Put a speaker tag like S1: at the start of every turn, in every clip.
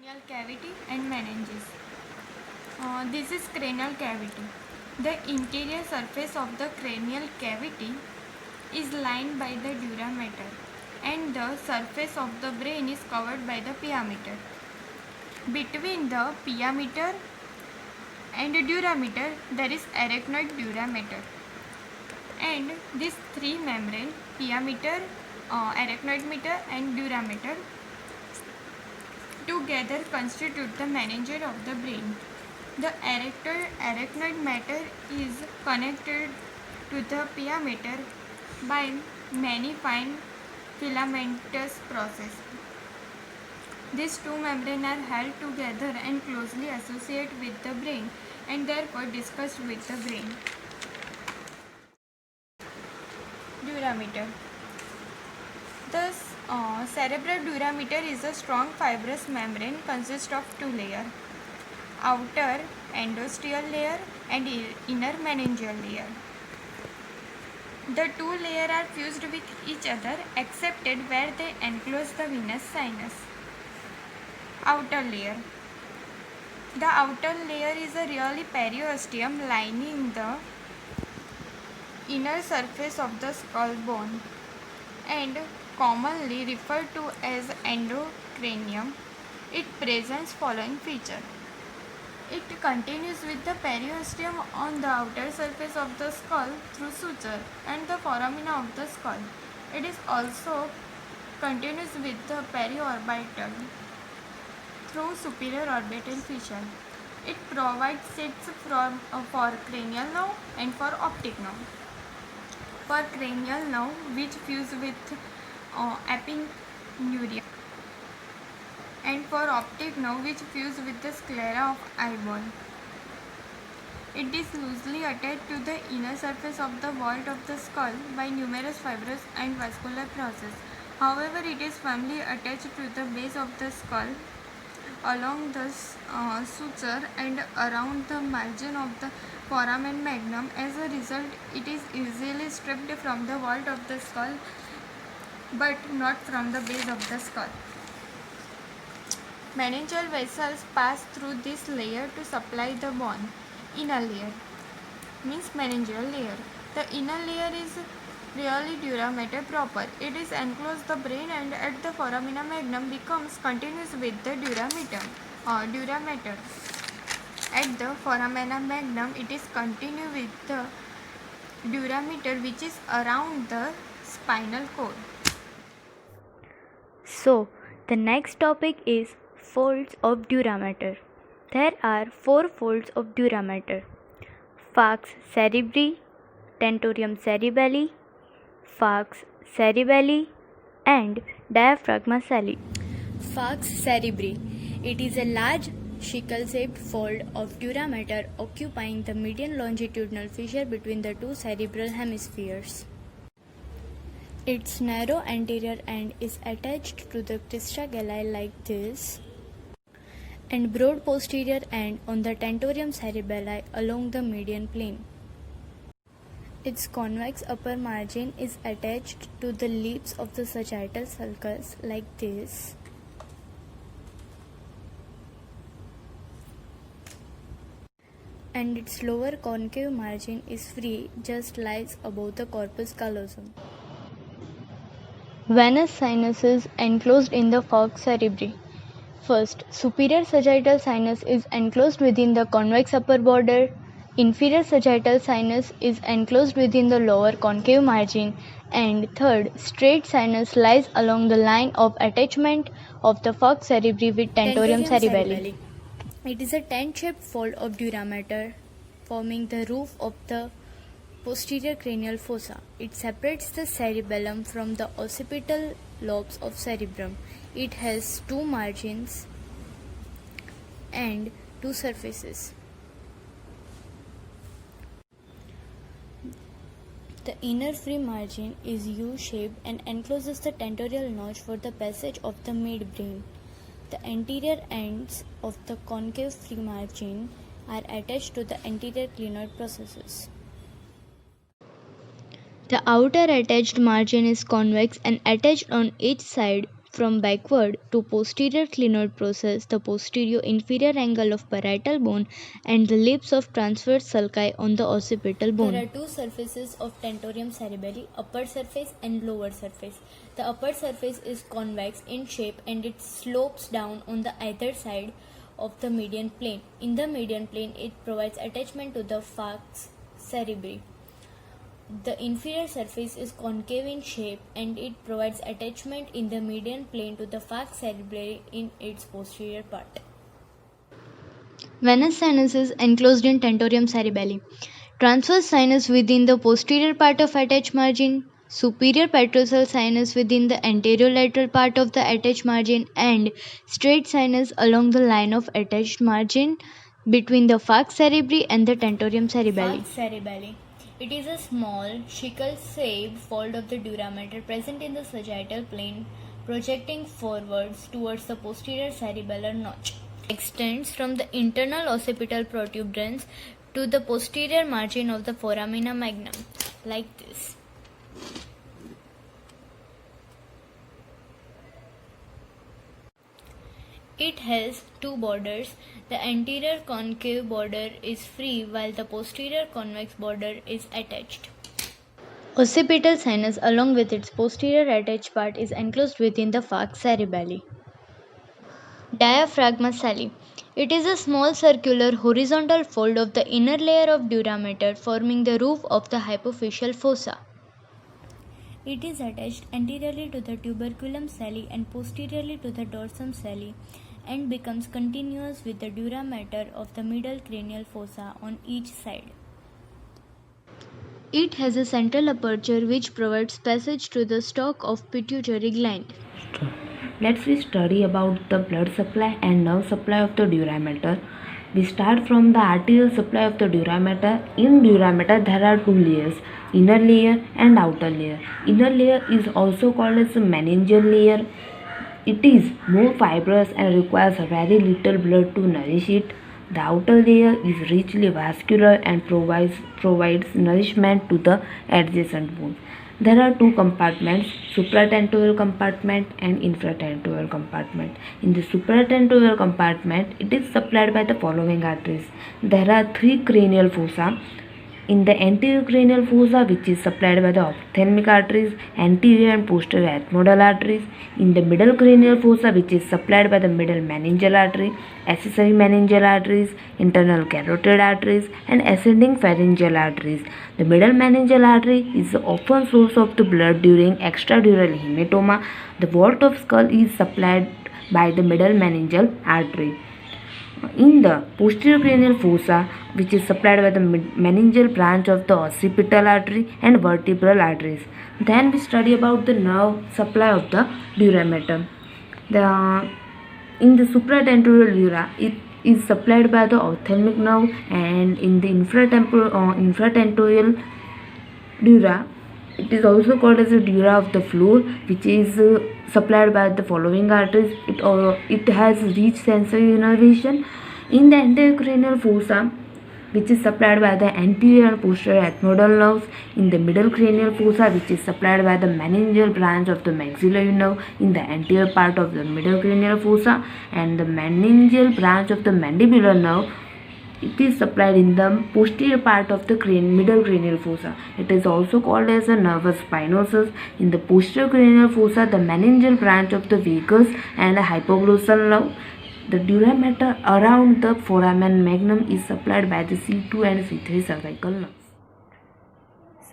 S1: Cranial cavity and meninges. This is cranial cavity. The interior surface of the cranial cavity is lined by the dura mater and the surface of the brain is covered by the pia mater. Between the pia mater and dura mater there is arachnoid dura mater, and these three membrane, pia mater, arachnoid mater and dura mater, together constitute the meninges of the brain. The arachnoid matter is connected to the pia mater by many fine filamentous processes. These two membranes are held together and closely associated with the brain and therefore discussed with the brain. Dura mater. The cerebral dura mater is a strong fibrous membrane consist of two layers, outer endosteal layer and inner meningeal layer. The two layers are fused with each other excepted where they enclose the venous sinus. Outer layer. The outer layer is a really periosteum lining the inner surface of the skull bone and commonly referred to as endocranium. It presents following feature. It continues with the periosteum on the outer surface of the skull through suture and the foramina of the skull. It is also continuous with the periorbital through superior orbital fissure. It provides seats for cranial nerve and for optic nerve. For cranial nerve, which fuse with epinuria, and for optic nerve, which fuse with the sclera of eyeball. It is loosely attached to the inner surface of the vault of the skull by numerous fibrous and vascular processes. However, it is firmly attached to the base of the skull along the suture and around the margin of the foramen magnum. As a result, it is easily stripped from the vault of the skull but not from the base of the skull. Meningeal vessels pass through this layer to supply the bone. Inner layer means meningeal layer. The inner layer is really dura mater proper. It is enclosed the brain and at the foramina magnum becomes continuous with the dura mater. At the foramina magnum it is continuous with the dura mater which is around the spinal cord.
S2: So, the next topic is folds of dura mater. There are 4 folds of dura mater: falx cerebri, tentorium cerebelli, falx cerebelli, and diaphragma celli. Falx cerebri. It is a large sickle-shaped fold of dura mater occupying the median longitudinal fissure between the two cerebral hemispheres. Its narrow anterior end is attached to the crista galli like this, and broad posterior end on the tentorium cerebelli along the median plane. Its convex upper margin is attached to the lips of the sagittal sulcus like this, and its lower concave margin is free, just lies above the corpus callosum. Venous sinuses enclosed in the falx cerebri. First, superior sagittal sinus is enclosed within the convex upper border. Inferior sagittal sinus is enclosed within the lower concave margin. And third, straight sinus lies along the line of attachment of the falx cerebri with tentorium cerebelli. It is a tent-shaped fold of dura mater forming the roof of the posterior cranial fossa. It separates the cerebellum from the occipital lobes of cerebrum. It has 2 margins and 2 surfaces. The inner free margin is U-shaped and encloses the tentorial notch for the passage of the midbrain. The anterior ends of the concave free margin are attached to the anterior clinoid processes. The outer attached margin is convex and attached on each side from backward to posterior clinoid process, the posterior inferior angle of parietal bone and the lips of transverse sulci on the occipital bone.
S3: There are two surfaces of tentorium cerebelli, upper surface and lower surface. The upper surface is convex in shape and it slopes down on the either side of the median plane. In the median plane, it provides attachment to the falx cerebri. The inferior surface is concave in shape and it provides attachment in the median plane to the falx cerebri in its posterior part.
S2: Venous sinus is enclosed in tentorium cerebelli. Transverse sinus within the posterior part of attached margin, superior petrosal sinus within the anterolateral part of the attached margin, and straight sinus along the line of attached margin between the falx cerebri and the tentorium cerebelli.
S3: Falx cerebelli. It is a small sickle-shaped fold of the dura mater present in the sagittal plane, projecting forwards towards the posterior cerebellar notch. Extends from the internal occipital protuberance to the posterior margin of the foramina magnum, like this. It has two borders. The anterior concave border is free while the posterior convex border is attached.
S2: Occipital sinus along with its posterior attached part is enclosed within the falx cerebelli. Diaphragma sali. It is a small circular horizontal fold of the inner layer of dura mater forming the roof of the hypophyseal fossa.
S3: It is attached anteriorly to the tuberculum sali and posteriorly to the dorsum sali and becomes continuous with the dura mater of the middle cranial fossa on each side.
S2: It has a central aperture which provides passage to the stalk of pituitary gland.
S4: Let's study about the blood supply and nerve supply of the dura mater. We start from the arterial supply of the dura mater. In dura mater there are two layers, inner layer and outer layer. Inner layer is also called as the meningeal layer. It is more fibrous and requires very little blood to nourish it. The outer layer is richly vascular and provides nourishment to the adjacent bones. There are two compartments, supratentorial compartment and infratentorial compartment. In the supratentorial compartment, it is supplied by the following arteries. There are three cranial fossa. In the anterior cranial fossa, which is supplied by the ophthalmic arteries, anterior and posterior ethmoidal arteries. In the middle cranial fossa, which is supplied by the middle meningeal artery, accessory meningeal arteries, internal carotid arteries, and ascending pharyngeal arteries. The middle meningeal artery is the often source of the blood during extradural hematoma. The vault of skull is supplied by the middle meningeal artery. In the posterior cranial fossa, which is supplied by the meningeal branch of the occipital artery and vertebral arteries. Then we study about the nerve supply of the dura mater. In the supratentorial dura, it is supplied by the ophthalmic nerve, and in the infratentorial dura, it is also called as the dura of the floor, which is supplied by the following arteries. It has rich sensory innervation. In the anterior cranial fossa, which is supplied by the anterior and posterior ethmoidal nerves. In the middle cranial fossa, which is supplied by the meningeal branch of the maxillary nerve in the anterior part of the middle cranial fossa, and the meningeal branch of the mandibular nerve. It is supplied in the posterior part of the middle cranial fossa. It is also called as a nervus spinosus. In the posterior cranial fossa, the meningeal branch of the vagus and a hypoglossal nerve. The dura mater around the foramen magnum is supplied by the C2 and C3 cervical nerves.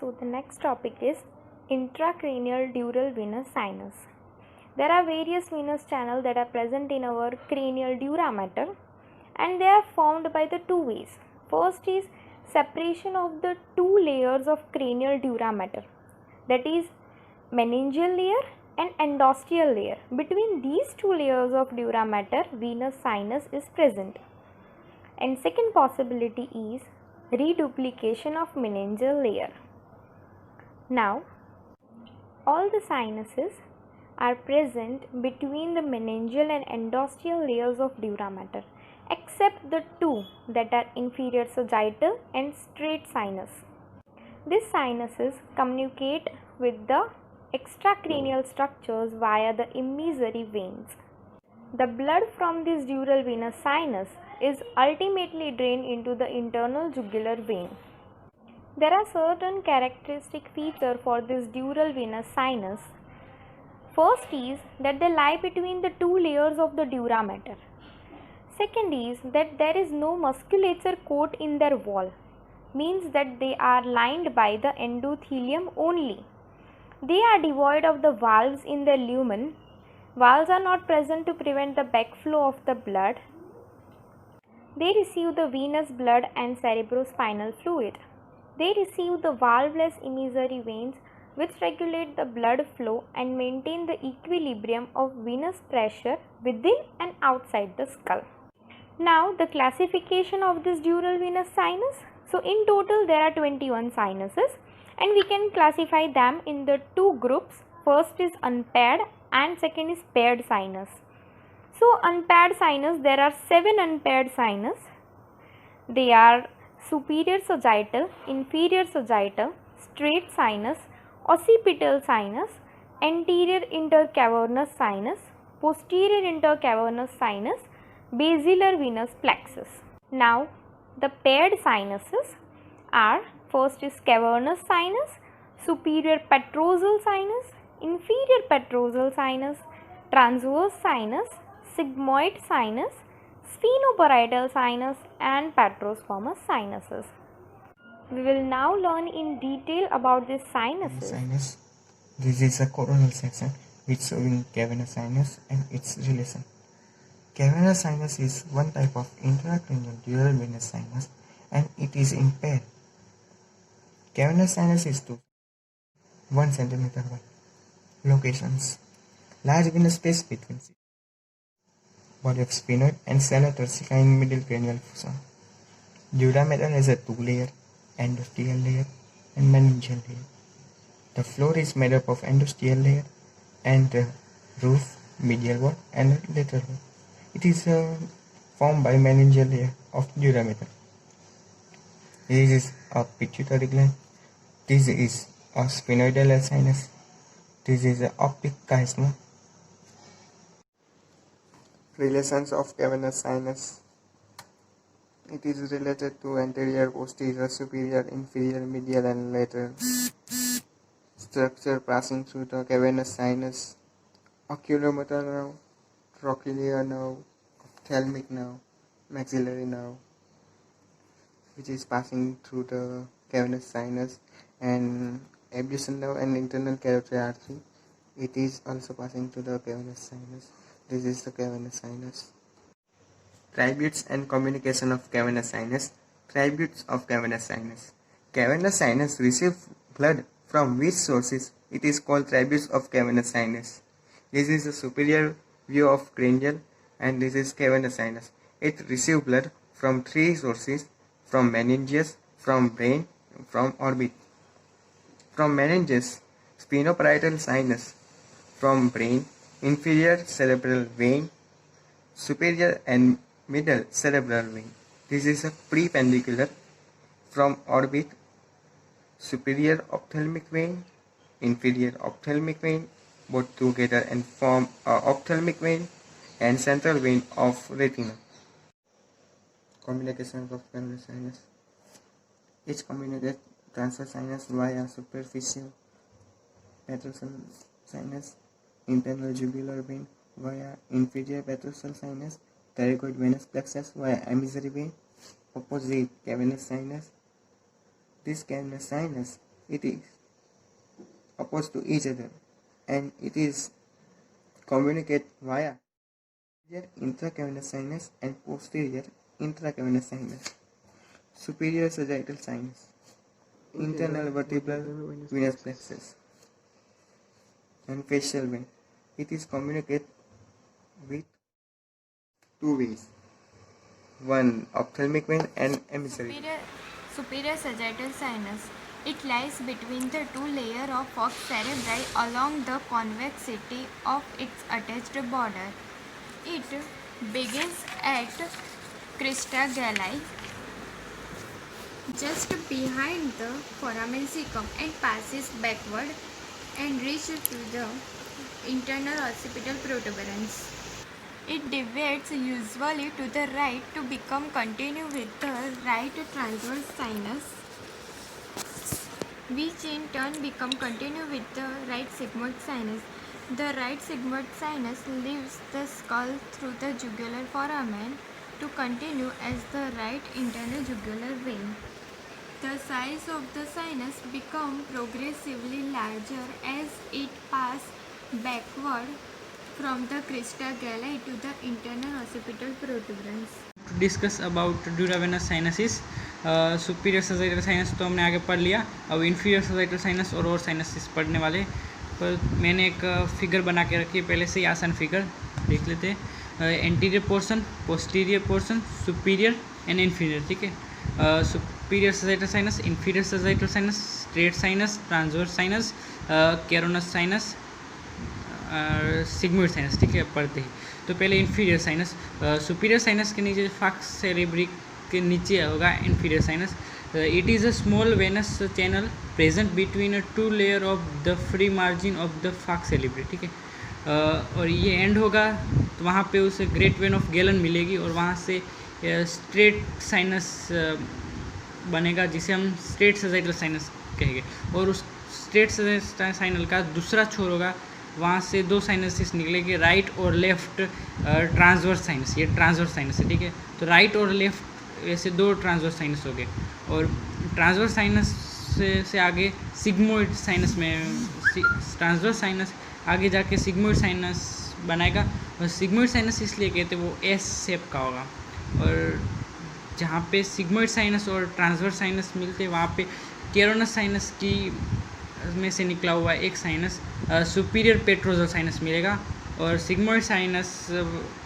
S1: So the next topic is intracranial dural venous sinus. There are various venous channels that are present in our cranial dura mater, and they are formed by the two ways. First is separation of the two layers of cranial dura mater, that is meningeal layer and endosteal layer. Between these two layers of dura mater, venous sinus is present. And second possibility is reduplication of meningeal layer. Now, all the sinuses are present between the meningeal and endosteal layers of dura mater, except the two that are inferior sagittal and straight sinus. These sinuses communicate with the
S2: extracranial structures via the emissary veins. The blood from this dural venous sinus is ultimately drained into the internal jugular vein. There are certain characteristic features for this dural venous sinus. First is that they lie between the two layers of the dura mater. Second is that there is no musculature coat in their wall, means that they are lined by the endothelium only. They are devoid of the valves in their lumen. Valves are not present to prevent the backflow of the blood. They receive the venous blood and cerebrospinal fluid. They receive the valveless emissary veins which regulate the blood flow and maintain the equilibrium of venous pressure within and outside the skull. Now the classification of this dural venous sinus. So in total there are 21 sinuses and we can classify them in the two groups. First is unpaired and second is paired sinus. So unpaired sinus, there are 7 unpaired sinus. They are superior sagittal, inferior sagittal, straight sinus, occipital sinus, anterior intercavernous sinus, posterior intercavernous sinus, basilar venous plexus. Now the paired sinuses are, first is cavernous sinus, superior petrosal sinus, inferior petrosal sinus, transverse sinus, sigmoid sinus, sphenoparietal sinus and petrospermous sinuses. We will now learn in detail about these sinuses.
S5: Sinus. This is a coronal section which showing cavernous sinus and its relation. Cavernous sinus is one type of intracranial dural venous sinus and it is in pair. Cavernous sinus is 1 cm wide. Locations: large venous space between body of sphenoid and sella turcica in middle cranial fossa. Dura mater has a 2-layer endosteal layer and meningeal layer. The floor is made up of endosteal layer and the roof, medial wall and lateral wall. It is formed by meningeal layer of dura mater. This is a pituitary gland. This is a sphenoidal sinus. This is an optic chiasma. Relations of cavernous sinus. It is related to anterior, posterior, superior, inferior, medial and lateral. Structure passing through the cavernous sinus: oculomotor nerve, trochlear nerve, ophthalmic nerve, maxillary nerve, which is passing through the cavernous sinus, and abduction nerve and internal carotid artery. It is also passing through the cavernous sinus. This is the cavernous sinus. Tributes and communication of cavernous sinus. Tributes of cavernous sinus. Cavernous sinus receive blood from which sources? It is called tributes of cavernous sinus. This is the superior view of cranial and this is cavernous sinus. It receives blood from 3 sources: from meninges, from brain, from orbit. From meninges, sphenoparietal sinus; from brain, inferior cerebral vein, superior and middle cerebral vein. This is a prependicular. From orbit, superior ophthalmic vein, inferior ophthalmic vein, both together and form a ophthalmic vein and central vein of retina. Communication of cavernous sinus. It communicates transverse sinus via superficial petrosal sinus, internal jugular vein via inferior petrosal sinus, thyroid venous plexus via emissary vein, opposite cavernous sinus. This cavernous sinus, it is opposed to each other and it is communicate via intracavernous sinus and posterior intracavernous sinus. Superior sagittal sinus, internal vertebral venous plexus and facial vein. It is communicate with 2 ways: one ophthalmic vein and emissary.
S1: Superior sagittal sinus. It lies between the 2 layers of fox cerebri along the convexity of its attached border. It begins at crista galli, just behind the foramen cecum, and passes backward and reach to the internal occipital protuberance. It deviates usually to the right to become continuous with the right transverse sinus, which in turn become continuous with the right sigmoid sinus. The right sigmoid sinus leaves the skull through the jugular foramen to continue as the right internal jugular vein. The size of the sinus become progressively larger as it passes backward from the crista galli to the internal occipital protuberance.
S6: To discuss about dural venous sinuses, superior sagittal sinus तो हमने आगे पढ़ लिया. अब inferior sagittal sinus और sinuses पढ़ने वाले. पर मैंने एक फिगर बना के रखी है पहले से ही, आसान फिगर देख लेते हैं. Anterior portion, posterior portion, superior and inferior. ठीक है. Superior sagittal sinus, inferior sagittal sinus, straight sinus, transverse sinus, cavernous sinus, sigmoid sinus. ठीक है, पढ़ते ही. तो पहले इन्फीरियर साइनस. सुपीरियर साइनस के नीचे फाक्स सेरेब्री के नीचे होगा inferior sinus. It is a small venous channel present between two layer of the free margin of the falx cerebri. ठीक है. और ये एंड होगा तो वहाँ पे उसे ग्रेट वेन ऑफ गैलन मिलेगी और वहाँ से स्ट्रेट साइनस बनेगा जिसे हम स्ट्रेट सजाइटल साइनस कहेंगे. और उस स्ट्रेट साइनल का दूसरा छोर होगा, वहाँ से दो साइनसिस निकलेंगे, राइट और लेफ्ट ट्रांसवर्स साइनस. ये ट्रांसवर्स साइनस है. ठीक है. तो राइट और लेफ्ट ऐसे दो ट्रांसवर्स साइनस हो गए. और ट्रांसवर्स साइनस से आगे सिग्मोइड साइनस में ट्रांसवर्स साइनस आगे जाके सिग्मोइड साइनस बनाएगा. और सिग्मोइड साइनस इसलिए कहते हैं वो एस शेप का होगा. और जहाँ पे सिग्मोइड साइनस और ट्रांसवर्स साइनस मिलते हैं वहाँ पे कैरोनस साइनस की में से निकला हुआ एक साइनस सुपीरियर पेट्रोजल साइनस मिलेगा. और सिग्मोइड साइनस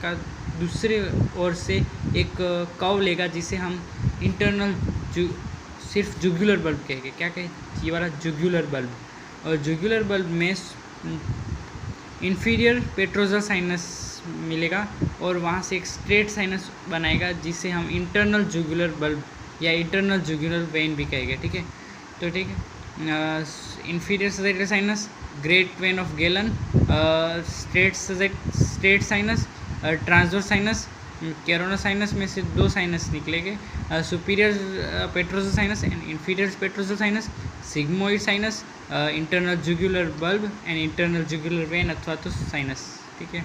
S6: का दूसरे ओर से एक कर्व लेगा जिसे हम इंटरनल सिर्फ जुगुलर बल्ब कहेंगे. क्या कहें? ये वाला जुगुलर बल्ब. और जुगुलर बल्ब में इन्फीरियर पेट्रोजल साइनस मिलेगा और वहाँ से एक स्ट्रेट साइनस बनाएगा जिसे हम इंटरनल जुगुलर बल्ब या इंटरनल जुगुलर वेन भी कहेंगे. ठीक है. तो ठीक है. Inferior sagittal sinus, great vein of Galen, straight sinus, transverse sinus, cavernous sinus में से दो साइनस निकलेंगे, superior petrosal sinus and inferior petrosal sinus, sigmoid sinus, internal jugular bulb and internal jugular vein अथवा तो साइनस. ठीक है.